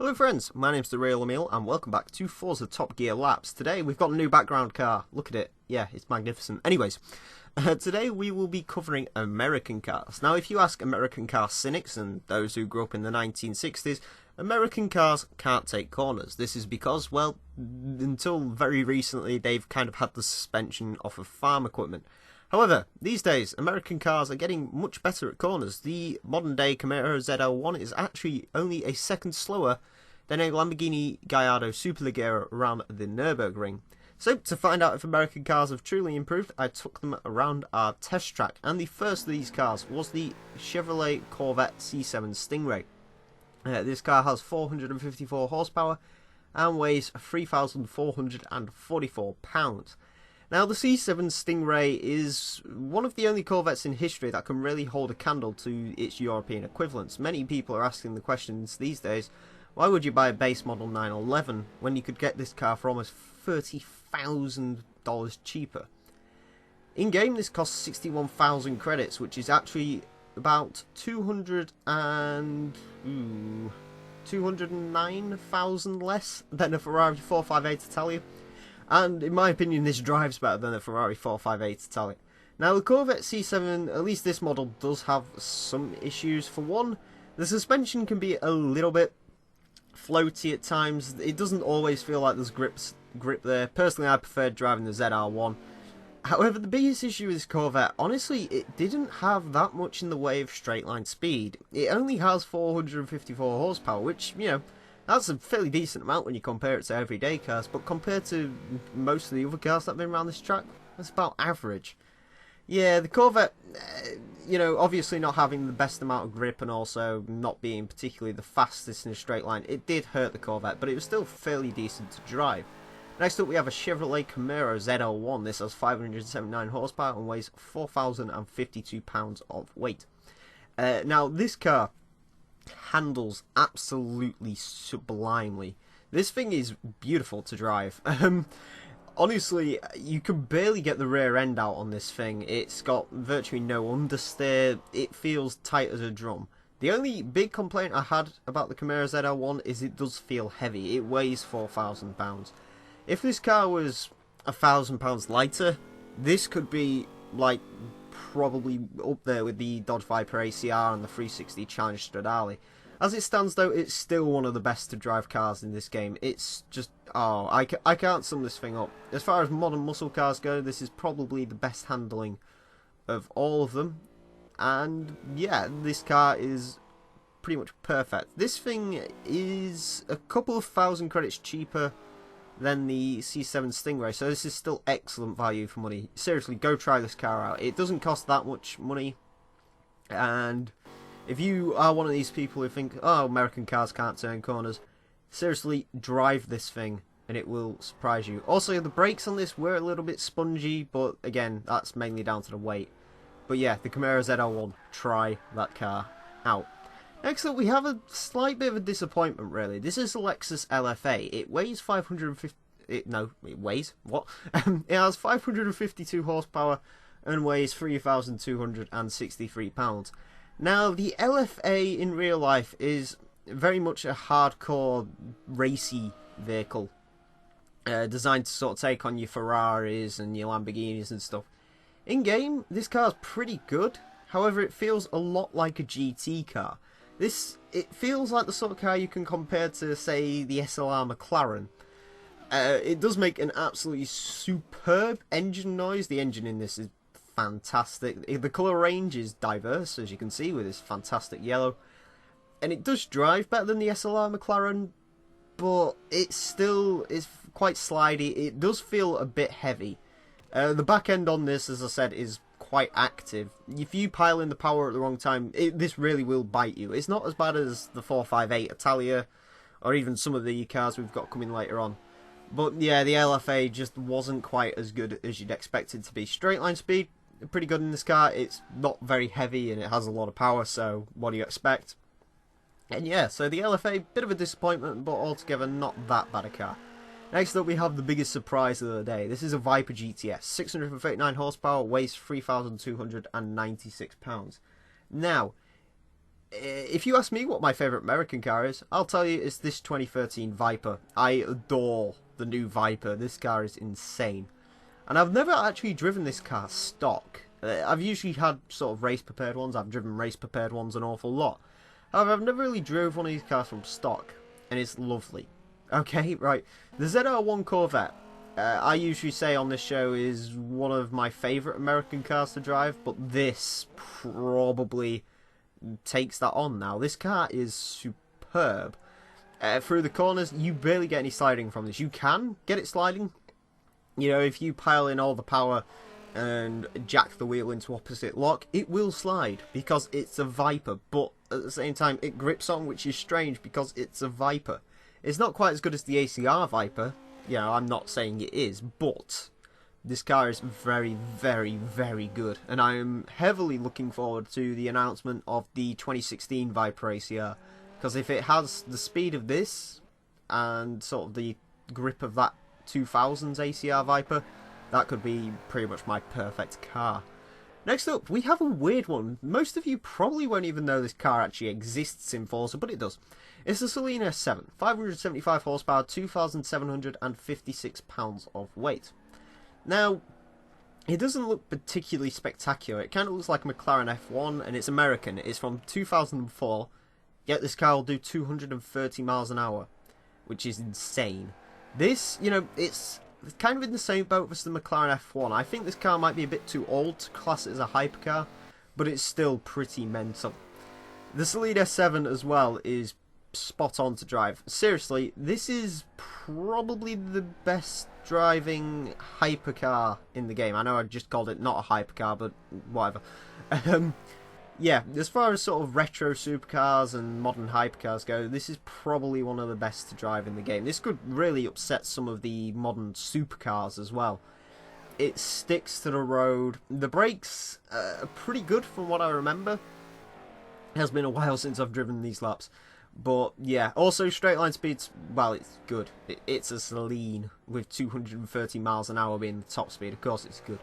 Hello friends, my name's TheRealEmile and welcome back to Forza Top Gear Laps. Today we've got a new background car. Look at it. Yeah, it's magnificent. Anyways, today we will be covering American cars. Now if you ask American car cynics and those who grew up in the 1960s, American cars can't take corners. This is because, well, until very recently they've kind of had the suspension off of farm equipment. However, these days, American cars are getting much better at corners. The modern-day Camaro ZL1 is actually only a second slower than a Lamborghini Gallardo Superleggera around the Nürburgring. So, to find out if American cars have truly improved, I took them around our test track, and the first of these cars was the Chevrolet Corvette C7 Stingray. This car has 454 horsepower and weighs 3,444 pounds. Now, the C7 Stingray is one of the only Corvettes in history that can really hold a candle to its European equivalents. Many people are asking the questions these days, why would you buy a base model 911 when you could get this car for almost $30,000 cheaper? In-game, this costs 61,000 credits, which is actually about 209,000 less than a Ferrari 458 Italia. And in my opinion, this drives better than a Ferrari 458 Italia. Now, the Corvette C7, at least this model, does have some issues. For one, the suspension can be a little bit floaty at times. It doesn't always feel like there's grip there. Personally, I preferred driving the ZR1. However, the biggest issue with this Corvette, honestly, it didn't have that much in the way of straight line speed. It only has 454 horsepower, which, you know, that's a fairly decent amount when you compare it to everyday cars, but compared to most of the other cars that have been around this track, that's about average. Yeah, the Corvette, you know, obviously not having the best amount of grip and also not being particularly the fastest in a straight line, it did hurt the Corvette, but it was still fairly decent to drive. Next up we have a Chevrolet Camaro ZL1. This has 579 horsepower and weighs 4,052 pounds of weight. Now, this car handles absolutely sublimely. This thing is beautiful to drive. Honestly, you can barely get the rear end out on this thing. It's got virtually no understeer. It feels tight as a drum. The only big complaint I had about the Camaro ZL1 is it does feel heavy. It weighs 4,000 pounds. If this car was 1,000 pounds lighter, this could be like probably up there with the Dodge Viper ACR and the 360 Challenge Stradale. As it stands though, it's still one of the best to drive cars in this game. It's just, oh, I can't sum this thing up. As far as modern muscle cars go, this is probably the best handling of all of them. And yeah, this car is pretty much perfect. This thing is a couple of thousand credits cheaper than the C7 Stingray, so this is still excellent value for money. Seriously, go try this car out. It doesn't cost that much money, and if you are one of these people who think, oh, American cars can't turn corners, seriously, drive this thing and it will surprise you. Also, the brakes on this were a little bit spongy, but again, that's mainly down to the weight. But yeah, the Camaro ZL1, try that car out. Next up, we have a slight bit of a disappointment, really. This is the Lexus LFA. It weighs 550... it weighs? What? It has 552 horsepower and weighs 3,263 pounds. Now, the LFA in real life is very much a hardcore racy vehicle. Designed to sort of take on your Ferraris and your Lamborghinis and stuff. In-game, this car's pretty good. However, it feels a lot like a GT car. It feels like the sort of car you can compare to, say, the SLR McLaren. It does make an absolutely superb engine noise. The engine in this is fantastic. The colour range is diverse, as you can see, with this fantastic yellow. And it does drive better than the SLR McLaren, but it still is quite slidey. It does feel a bit heavy. The back end on this, as I said, is quite active. If you pile in the power at the wrong time, this really will bite you. It's not as bad as the 458 Italia or even some of the cars we've got coming later on. But yeah, the LFA just wasn't quite as good as you'd expect it to be. Straight line speed, pretty good in this car. It's not very heavy and it has a lot of power, so what do you expect? And yeah, so the LFA, bit of a disappointment, but altogether not that bad a car. Next up, we have the biggest surprise of the day. This is a Viper GTS, 639 horsepower, weighs 3,296 pounds. Now, if you ask me what my favourite American car is, I'll tell you it's this 2013 Viper. I adore the new Viper. This car is insane. And I've never actually driven this car stock. I've usually had sort of race prepared ones. I've driven race prepared ones an awful lot. However, I've never really drove one of these cars from stock. And it's lovely. Okay, right. The ZR1 Corvette, I usually say on this show, is one of my favourite American cars to drive. But this probably takes that on now. This car is superb. Through the corners, you barely get any sliding from this. You can get it sliding. You know, if you pile in all the power and jack the wheel into opposite lock, it will slide because it's a Viper. But at the same time, it grips on, which is strange because it's a Viper. It's not quite as good as the ACR Viper. You know, I'm not saying it is, but this car is very, very, very good. And I am heavily looking forward to the announcement of the 2016 Viper ACR. Because if it has the speed of this and sort of the grip of that 2000s ACR Viper, that could be pretty much my perfect car. Next up, we have a weird one. Most of you probably won't even know this car actually exists in Forza, but it does. It's the Saleen S7, 575 horsepower, 2,756 pounds of weight. Now, it doesn't look particularly spectacular. It kind of looks like a McLaren F1, and it's American. It's from 2004, yet this car will do 230 miles an hour, which is insane. This, you know, it's kind of in the same boat as the McLaren F1. I think this car might be a bit too old to class it as a hypercar, but it's still pretty mental. The Saleen S7 as well is spot on to drive. Seriously, this is probably the best driving hypercar in the game. I know I just called it not a hypercar, but whatever. Yeah, as far as sort of retro supercars and modern hypercars go, this is probably one of the best to drive in the game. This could really upset some of the modern supercars as well. It sticks to the road. The brakes are pretty good from what I remember. It has been a while since I've driven these laps. But yeah, also straight line speeds, well, it's good. It's a Saleen with 230 miles an hour being the top speed. Of course it's good.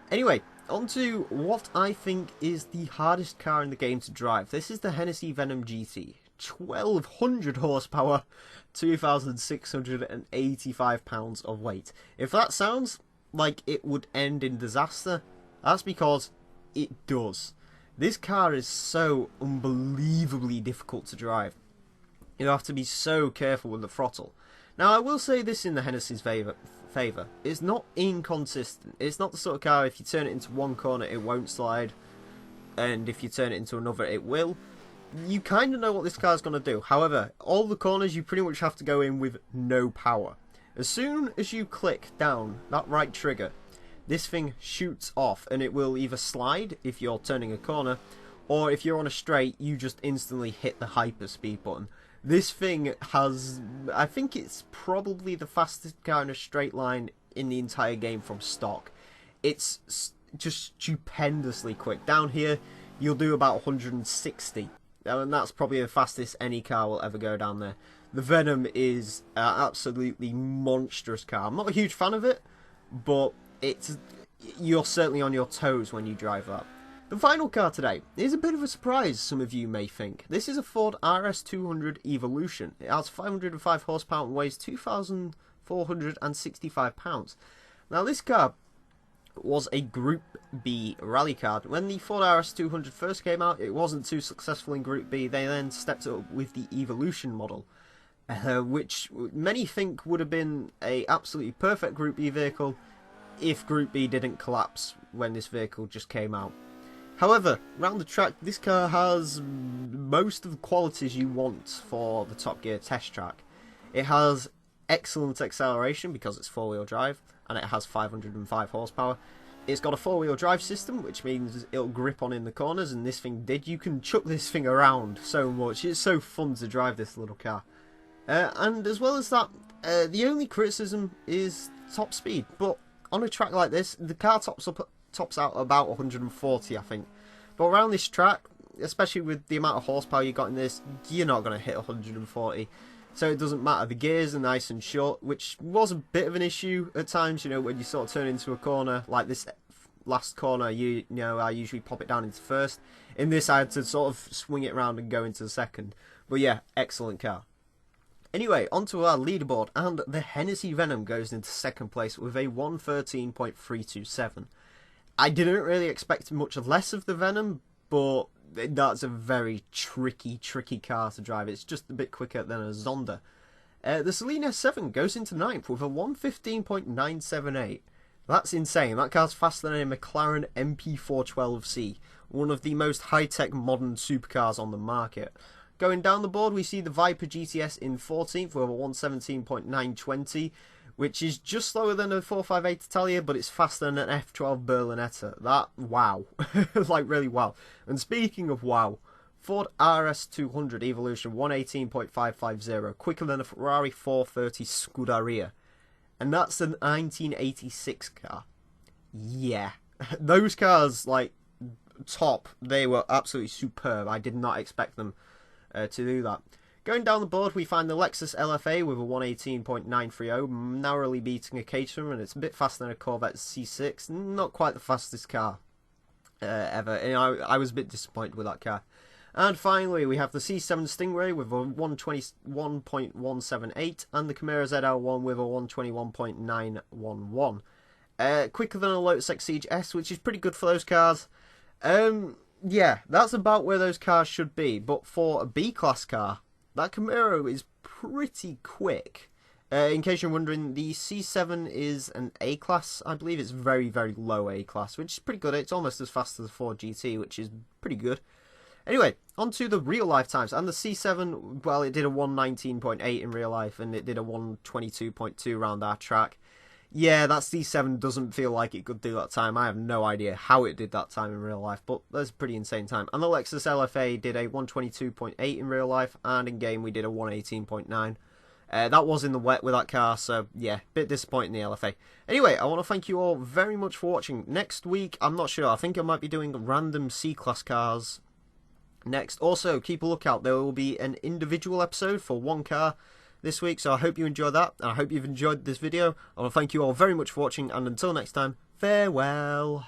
Anyway, on to what I think is the hardest car in the game to drive. This is the Hennessy Venom GT. 1,200 horsepower, 2,685 pounds of weight. If that sounds like it would end in disaster, that's because it does. This car is so unbelievably difficult to drive. You have to be so careful with the throttle. Now, I will say this in the Hennessy's favour. It's not inconsistent. It's not the sort of car, if you turn it into one corner, it won't slide. And if you turn it into another, it will. You kind of know what this car's going to do. However, all the corners, you pretty much have to go in with no power. As soon as you click down that right trigger, this thing shoots off, and it will either slide if you're turning a corner, or if you're on a straight, you just instantly hit the hyperspeed button. This thing has, I think it's probably the fastest car in a straight line in the entire game from stock. It's just stupendously quick. Down here, you'll do about 160, and that's probably the fastest any car will ever go down there. The Venom is an absolutely monstrous car. I'm not a huge fan of it, but you're certainly on your toes when you drive that. The final car today is a bit of a surprise, some of you may think. This is a Ford RS200 Evolution. It has 505 horsepower and weighs 2,465 pounds. Now, this car was a Group B rally car. When the Ford RS200 first came out, it wasn't too successful in Group B. They then stepped up with the Evolution model, which many think would have been a absolutely perfect Group B vehicle if Group B didn't collapse when this vehicle just came out. However, round the track, this car has most of the qualities you want for the Top Gear test track. It has excellent acceleration because it's four-wheel drive, and it has 505 horsepower. It's got a four-wheel drive system, which means it'll grip on in the corners, and this thing did. You can chuck this thing around so much. It's so fun to drive this little car. And as well as that, the only criticism is top speed. But on a track like this, the car tops out about 140, I think. But around this track, especially with the amount of horsepower you got in this, you're not going to hit 140. So it doesn't matter. The gears are nice and short, which was a bit of an issue at times, you know, when you sort of turn into a corner like this last corner, you know, I usually pop it down into first. In this, I had to sort of swing it around and go into the second. But yeah, excellent car. Anyway, onto our leaderboard, and the Hennessy Venom goes into second place with a 113.327. I didn't really expect much less of the Venom, but that's a very tricky car to drive. It's just a bit quicker than a Zonda. The Saleen S7 goes into ninth with a 115.978. That's insane. That car's faster than a McLaren MP412C, one of the most high-tech modern supercars on the market. Going down the board, we see the Viper GTS in 14th with a 117.920, which is just slower than a 458 Italia, but it's faster than an F12 Berlinetta. That, wow. Like, really wow. And speaking of wow, Ford RS200 Evolution 118.550, quicker than a Ferrari 430 Scuderia. And that's an 1986 car. Yeah. Those cars, like, top, they were absolutely superb. I did not expect them to do that. Going down the board, we find the Lexus LFA with a 118.930, narrowly beating a Caterham, and it's a bit faster than a Corvette C6. Not quite the fastest car ever. And I was a bit disappointed with that car. And finally, we have the C7 Stingray with a 121.178, and the Camaro ZL1 with a 121.911. Quicker than a Lotus Exige S, which is pretty good for those cars. Yeah, that's about where those cars should be. But for a B-class car, that Camaro is pretty quick. In case you're wondering, the C7 is an A-class. I believe it's very, very low A-class, which is pretty good. It's almost as fast as the Ford GT, which is pretty good. Anyway, on to the real life times. And the C7, well, it did a 119.8 in real life, and it did a 122.2 around our track. Yeah, that C7 doesn't feel like it could do that time. I have no idea how it did that time in real life, but that's a pretty insane time. And the Lexus LFA did a 122.8 in real life, and in game we did a 118.9. That was in the wet with that car, so yeah, bit disappointing the LFA. Anyway, I want to thank you all very much for watching. Next week, I'm not sure, I think I might be doing random C-class cars next. Also, keep a lookout, there will be an individual episode for one car this week, so I hope you enjoyed that, and I hope you've enjoyed this video. I want to thank you all very much for watching, and until next time, farewell.